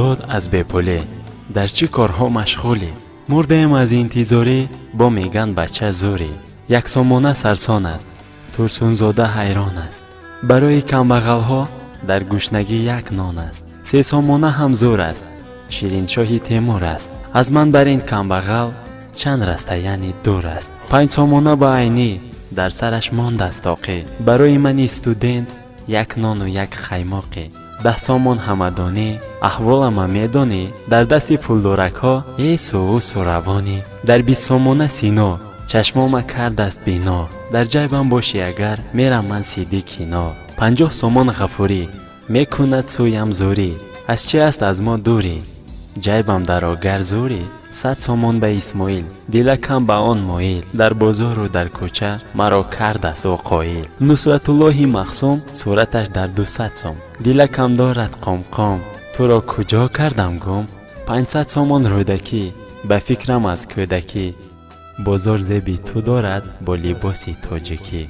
مراد از بپله در چی کارها مشغولی؟ مرده‌ایم از انتظاری با میگن بچه زوری. یک سامانه سرسان است، ترسون زاده حیران است. برای کمبغل‌ها در گشنگی یک نان است. سه سامانه هم زور است، شیرین شاهی تیمور است. از من بر این کمبغل چند رسته یعنی دور است. 5 سامانه با عینی در سرش ماند است آقی. برای من استودنت یک نان و یک خیماقی. 10 سامان همدانی احوالم میدانی. در دست پولدارک ها ایسو و روانی. در 20 سامانه سینا چشمام کرد است بینا. در جیبم باشی اگر میرم من سیدی کینا. 50 سامان غفوری میکند سویم زوری. از چه است از ما دوری؟ جیبم در آگر زوری. 100 سامان به اسماعیل دلکم به آن مایل. در بازار و در کوچه مرا کرد است او قایل. نصرت الله مخصوم صورتش در 200 سام. دلکم دارد قام قام، تو را کجا کردم گم؟ 500 سامان رودکی به فکرم از کودکی. بازار زیبی تو دارد با لباسی تاجیکی.